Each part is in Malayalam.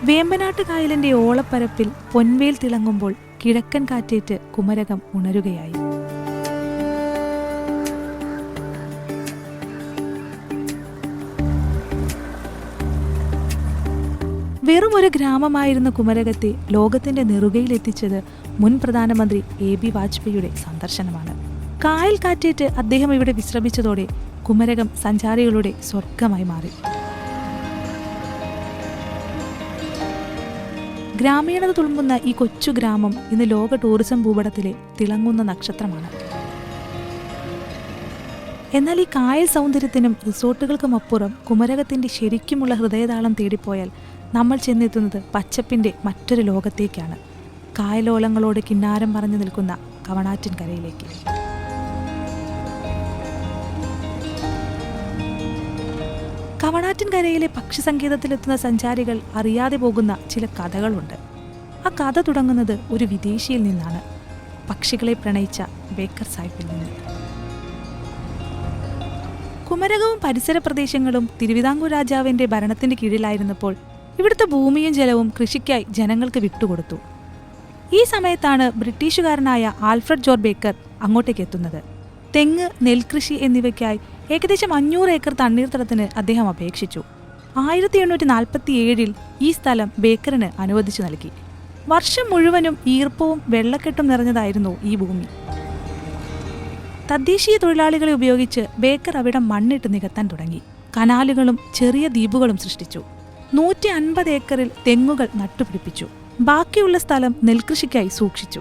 വേമ്പനാട്ട് കായലിന്റെ ഓളപ്പരപ്പിൽ പൊൻവേൽ തിളങ്ങുമ്പോൾ കിഴക്കൻ കാറ്റേറ്റ് കുമരകം ഉണരുകയായി. വെറും ഒരു ഗ്രാമമായിരുന്ന കുമരകത്തെ ലോകത്തിന്റെ നെറുകയിലെത്തിച്ചത് മുൻ പ്രധാനമന്ത്രി AB വാജ്പേയിയുടെ സന്ദർശനമാണ്. കായൽ കാറ്റേറ്റ് അദ്ദേഹം ഇവിടെ വിശ്രമിച്ചതോടെ കുമരകം സഞ്ചാരികളുടെ സ്വർഗമായി മാറി. ഗ്രാമീണത തുളുമ്പുന്ന ഈ കൊച്ചു ഗ്രാമം ഇന്ന് ലോക ടൂറിസം ഭൂപടത്തിലെ തിളങ്ങുന്ന നക്ഷത്രമാണ്. എന്നാൽ ഈ കായൽ സൗന്ദര്യത്തിനും റിസോർട്ടുകൾക്കും അപ്പുറം കുമരകത്തിന്റെ ശരിക്കുമുള്ള ഹൃദയതാളം തേടിപ്പോയാൽ നമ്മൾ ചെന്നെത്തുന്നത് പച്ചപ്പിന്റെ മറ്റൊരു ലോകത്തേക്കാണ്. കായലോളങ്ങളോട് കിന്നാരം പറഞ്ഞു നിൽക്കുന്ന കവണാറ്റിൻകരയിലേക്ക്. കവണാറ്റിൻകരയിലെ പക്ഷി സങ്കേതത്തിലെത്തുന്ന സഞ്ചാരികൾ അറിയാതെ പോകുന്ന ചില കഥകളുണ്ട്. ആ കഥ തുടങ്ങുന്നത് ഒരു വിദേശിയിൽ നിന്നാണ്, പക്ഷികളെ പ്രണയിച്ച ബേക്കർ സാഹിബിൽ നിന്ന്. കുമരകവും പരിസര പ്രദേശങ്ങളും തിരുവിതാംകൂർ രാജാവിന്റെ ഭരണത്തിന്റെ കീഴിലായിരുന്നപ്പോൾ ഇവിടുത്തെ ഭൂമിയും ജലവും കൃഷിക്കായി ജനങ്ങൾക്ക് വിട്ടുകൊടുത്തു. ഈ സമയത്താണ് ബ്രിട്ടീഷുകാരനായ ആൽഫ്രഡ് ജോർജ് ബേക്കർ അങ്ങോട്ടേക്ക് എത്തുന്നത്. തെങ്ങ്, നെൽകൃഷി എന്നിവയ്ക്കായി ഏകദേശം 500 ഏക്കർ തണ്ണീർത്തടത്തിന് അദ്ദേഹം അപേക്ഷിച്ചു. 1847 ഈ സ്ഥലം ബേക്കറിന് അനുവദിച്ചു നൽകി. വർഷം മുഴുവനും ഈർപ്പവും വെള്ളക്കെട്ടും നിറഞ്ഞതായിരുന്നു ഈ ഭൂമി. തദ്ദേശീയ തൊഴിലാളികളെ ഉപയോഗിച്ച് ബേക്കർ അവിടെ മണ്ണിട്ട് നികത്താൻ തുടങ്ങി. കനാലുകളും ചെറിയ ദ്വീപുകളും സൃഷ്ടിച്ചു. 150 ഏക്കറിൽ തെങ്ങുകൾ നട്ടുപിടിപ്പിച്ചു. ബാക്കിയുള്ള സ്ഥലം നെൽകൃഷിക്കായി സൂക്ഷിച്ചു.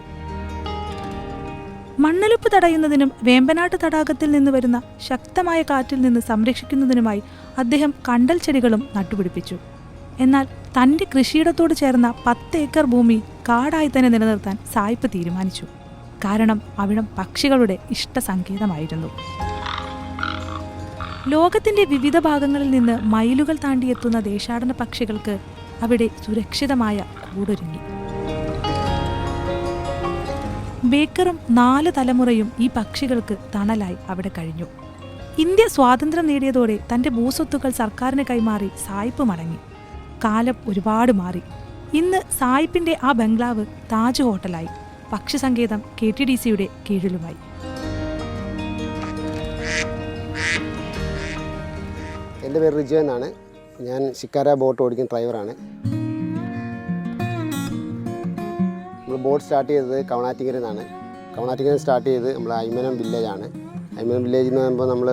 മണ്ണൊലിപ്പ് തടയുന്നതിനും വേമ്പനാട്ട് തടാകത്തിൽ നിന്ന് വരുന്ന ശക്തമായ കാറ്റിൽ നിന്ന് സംരക്ഷിക്കുന്നതിനുമായി അദ്ദേഹം കണ്ടൽ ചെടികളും നട്ടുപിടിപ്പിച്ചു. എന്നാൽ തന്റെ കൃഷിയിടത്തോട് ചേർന്ന 10 ഏക്കർ ഭൂമി കാടായി തന്നെ നിലനിർത്താൻ സായിപ്പ് തീരുമാനിച്ചു. കാരണം അവിടം പക്ഷികളുടെ ഇഷ്ടസങ്കേതമായിരുന്നു. ലോകത്തിന്റെ വിവിധ ഭാഗങ്ങളിൽ നിന്ന് മൈലുകൾ താണ്ടിയെത്തുന്ന ദേശാടന പക്ഷികൾക്ക് അവിടെ സുരക്ഷിതമായ കൂടൊരുങ്ങി. ബേക്കറും 4 തലമുറയും ഈ പക്ഷികൾക്ക് തണലായി അവിടെ കഴിഞ്ഞു. ഇന്ത്യ സ്വാതന്ത്ര്യം നേടിയതോടെ തന്റെ ഭൂസ്വത്തുക്കൾ സർക്കാരിന് കൈമാറി സായിപ്പ് മടങ്ങി. കാലം ഒരുപാട് മാറി. ഇന്ന് സായിപ്പിന്റെ ആ ബംഗ്ലാവ് താജ് ഹോട്ടലായി. പക്ഷി സങ്കേതം KTDCയുടെ കീഴിലുമായി. എൻ്റെ പേര് റിജു എന്നാണ്. ഞാൻ ശിക്കാര ബോട്ട് ഓടിക്കുന്ന ഡ്രൈവറാണ്. നമ്മൾ ബോട്ട് സ്റ്റാർട്ട് ചെയ്തത് കവണാറ്റിങ്കരയിൽ നിന്നാണ്. കവണാറ്റിങ്കരയിൽ സ്റ്റാർട്ട് ചെയ്ത് നമ്മൾ അയ്മനം വില്ലേജാണ്. അയ്മനം വില്ലേജ് എന്ന് പറയുമ്പോൾ നമ്മൾ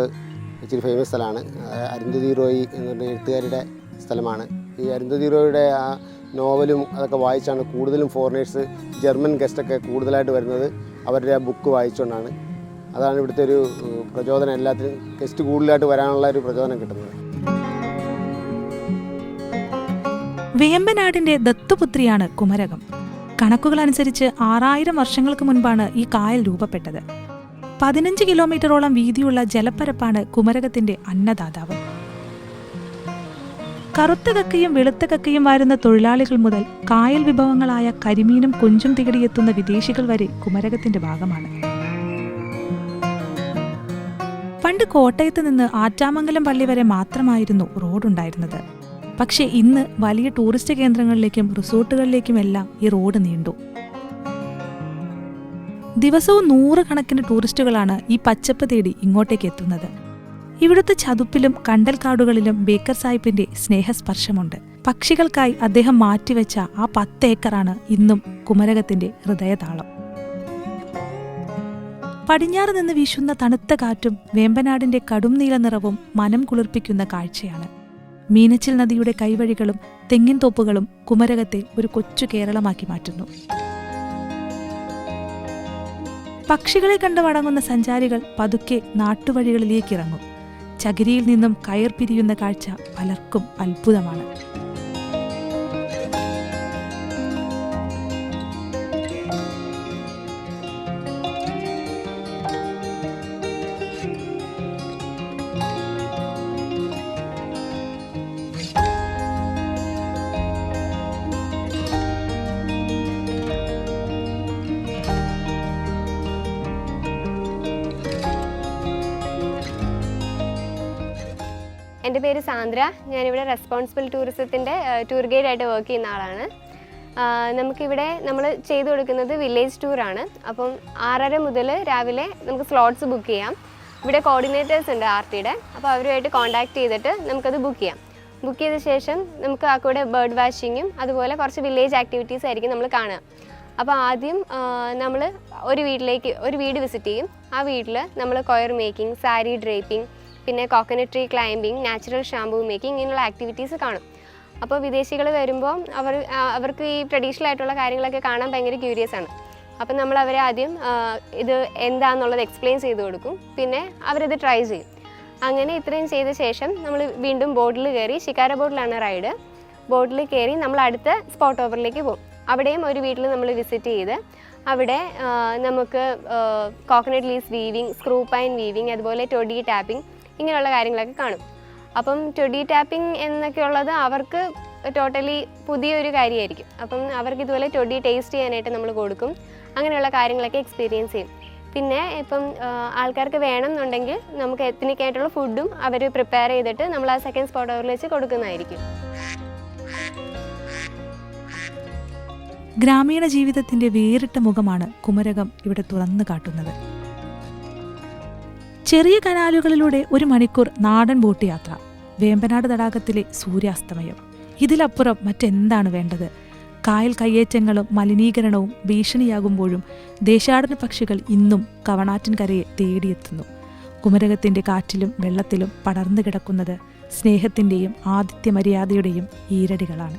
ഇച്ചിരി ഫേമസ് സ്ഥലമാണ്. അരുന്ധതി റോയ് എന്ന് പറഞ്ഞ എഴുത്തുകാരുടെ സ്ഥലമാണ്. ഈ അരുന്ധതി റോയുടെ ആ നോവലും അതൊക്കെ വായിച്ചാണ് കൂടുതലും ഫോറിനേഴ്സ്, ജർമ്മൻ ഗസ്റ്റൊക്കെ കൂടുതലായിട്ട് വരുന്നത്. അവരുടെ ആ ബുക്ക് വായിച്ചുകൊണ്ടാണ്. അതാണ് ഇവിടുത്തെ ഒരു പ്രചോദനം. എല്ലാത്തിനും ഗസ്റ്റ് കൂടുതലായിട്ട് വരാനുള്ള ഒരു പ്രചോദനം കിട്ടുന്നത്. വേമ്പനാടിന്റെ ദത്തുപുത്രിയാണ് കുമരകം. കണക്കുകളനുസരിച്ച് 6000 വർഷങ്ങൾക്ക് മുൻപാണ് ഈ കായൽ രൂപപ്പെട്ടത്. 15 കിലോമീറ്ററോളം വീതിയുള്ള ജലപ്പരപ്പാണ് കുമരകത്തിന്റെ അന്നദാതാവ്. കറുത്ത കക്കയും വെളുത്ത കക്കയും വാരുന്ന തൊഴിലാളികൾ മുതൽ കായൽ വിഭവങ്ങളായ കരിമീനും കൊഞ്ചും തികടിയെത്തുന്ന വിദേശികൾ വരെ കുമരകത്തിന്റെ ഭാഗമാണ്. പണ്ട് കോട്ടയത്ത് നിന്ന് ആറ്റാമംഗലം പള്ളി വരെ മാത്രമായിരുന്നു റോഡുണ്ടായിരുന്നത്. പക്ഷേ ഇന്ന് വലിയ ടൂറിസ്റ്റ് കേന്ദ്രങ്ങളിലേക്കും റിസോർട്ടുകളിലേക്കുമെല്ലാം ഈ റോഡ് നീണ്ടു. ദിവസവും 100 കണക്കിന് ടൂറിസ്റ്റുകളാണ് ഈ പച്ചപ്പ് തേടി ഇങ്ങോട്ടേക്ക് എത്തുന്നത്. ഇവിടുത്തെ ചതുപ്പിലും കണ്ടൽക്കാടുകളിലും ബേക്കർ സാഹിബിന്റെ സ്നേഹസ്പർശമുണ്ട്. പക്ഷികൾക്കായി അദ്ദേഹം മാറ്റിവെച്ച ആ 10 ഏക്കറാണ് ഇന്നും കുമരകത്തിന്റെ ഹൃദയതാളം. പടിഞ്ഞാറ് നിന്ന് വീശുന്ന തണുത്ത കാറ്റും വേമ്പനാടിന്റെ കടും നീല നിറവും മനം കുളിർപ്പിക്കുന്ന കാഴ്ചയാണ്. മീനച്ചിൽ നദിയുടെ കൈവഴികളും തെങ്ങിൻ തോപ്പുകളും കുമരകത്തെ ഒരു കൊച്ചു കേരളമാക്കി മാറ്റുന്നു. പക്ഷികളെ കണ്ടു മടങ്ങുന്ന സഞ്ചാരികൾ പതുക്കെ നാട്ടുവഴികളിലേക്ക് ഇറങ്ങും. ചകിരിയിൽ നിന്നും കയർ പിരിയുന്ന കാഴ്ച പലർക്കും അത്ഭുതമാണ്. എൻ്റെ പേര് സാന്ദ്ര. ഞാനിവിടെ റെസ്പോൺസിബിൾ ടൂറിസത്തിൻ്റെ ടൂർ ഗൈഡായിട്ട് വർക്ക് ചെയ്യുന്ന ആളാണ്. നമുക്കിവിടെ നമ്മൾ ചെയ്തു കൊടുക്കുന്നത് വില്ലേജ് ടൂറാണ്. അപ്പം 6:30 മുതൽ രാവിലെ നമുക്ക് സ്ലോട്ട്സ് ബുക്ക് ചെയ്യാം. ഇവിടെ കോർഡിനേറ്റേഴ്സ് ഉണ്ട് RTയുടെ. അപ്പോൾ അവരുമായിട്ട് കോൺടാക്ട് ചെയ്തിട്ട് നമുക്കത് ബുക്ക് ചെയ്യാം. ബുക്ക് ചെയ്ത ശേഷം നമുക്ക് ആ കൂടെ ബേർഡ് വാച്ചിങ്ങും അതുപോലെ കുറച്ച് വില്ലേജ് ആക്ടിവിറ്റീസ് ആയിരിക്കും നമ്മൾ കാണുക. അപ്പോൾ ആദ്യം നമ്മൾ ഒരു വീട് വിസിറ്റ് ചെയ്യും. ആ വീട്ടിൽ നമ്മൾ കൊയർ മേക്കിംഗ്, സാരി ഡ്രേപ്പിംഗ്, പിന്നെ coconut tree climbing, natural shampoo making, ഇങ്ങനെയുള്ള ആക്ടിവിറ്റീസ് കാണും. അപ്പോൾ വിദേശികൾ വരുമ്പോൾ അവർക്ക് ഈ ട്രഡീഷണൽ ആയിട്ടുള്ള കാര്യങ്ങളൊക്കെ കാണാൻ ഭയങ്കര ക്യൂരിയസ് ആണ്. അപ്പം നമ്മൾ അവരെ ആദ്യം ഇത് എന്താണെന്നുള്ളത് എക്സ്പ്ലെയിൻ ചെയ്ത് കൊടുക്കും. പിന്നെ അവരത് ട്രൈ ചെയ്യും. അങ്ങനെ ഇത്രയും ചെയ്ത ശേഷം നമ്മൾ വീണ്ടും ബോട്ടിൽ കയറി, ഷിക്കാര ബോട്ടിലാണ് റൈഡ്. ബോട്ടിൽ കയറി നമ്മൾ അടുത്ത സ്പോട്ട് ഓവറിലേക്ക് പോകും. അവിടെയും ഒരു വീട്ടിൽ നമ്മൾ വിസിറ്റ് ചെയ്ത് അവിടെ നമുക്ക് coconut leaves weaving, screw pine weaving, അതുപോലെ ടൊഡി ടാപ്പിംഗ്, ഇങ്ങനെയുള്ള കാര്യങ്ങളൊക്കെ കാണും. അപ്പം ടൊഡി ടാപ്പിംഗ് എന്നൊക്കെ ഉള്ളത് അവർക്ക് ടോട്ടലി പുതിയൊരു കാര്യമായിരിക്കും. അപ്പം അവർക്ക് ഇതുപോലെ ടൊഡി ടേസ്റ്റ് ചെയ്യാനായിട്ട് നമ്മൾ കൊടുക്കും. അങ്ങനെയുള്ള കാര്യങ്ങളൊക്കെ എക്സ്പീരിയൻസ് ചെയ്യും. പിന്നെ ഇപ്പം ആൾക്കാർക്ക് വേണമെന്നുണ്ടെങ്കിൽ നമുക്ക് എത്നിക്കായിട്ടുള്ള ഫുഡും അവർ പ്രിപ്പയർ ചെയ്തിട്ട് നമ്മൾ ആ സെക്കൻഡ് സ്പോട്ട് ഓവറിൽ വെച്ച് കൊടുക്കുന്നതായിരിക്കും. ഗ്രാമീണ ജീവിതത്തിന്റെ വേറിട്ട മുഖമാണ് കുമരകം ഇവിടെ തുറന്നു കാട്ടുന്നത്. ചെറിയ കനാലുകളിലൂടെ 1 മണിക്കൂർ നാടൻ ബോട്ട് യാത്ര, വേമ്പനാട് തടാകത്തിലെ സൂര്യാസ്തമയം, ഇതിലപ്പുറം മറ്റെന്താണ് വേണ്ടത്? കായൽ കയ്യേറ്റങ്ങളും മലിനീകരണവും ഭീഷണിയാകുമ്പോഴും ദേശാടന പക്ഷികൾ ഇന്നും കവണാറ്റിൻകരയെ തേടിയെത്തുന്നു. കുമരകത്തിന്റെ കാറ്റിലും വെള്ളത്തിലും പടർന്നു കിടക്കുന്നത് സ്നേഹത്തിന്റെയും ആതിഥ്യമര്യാദയുടെയും ഈരടികളാണ്.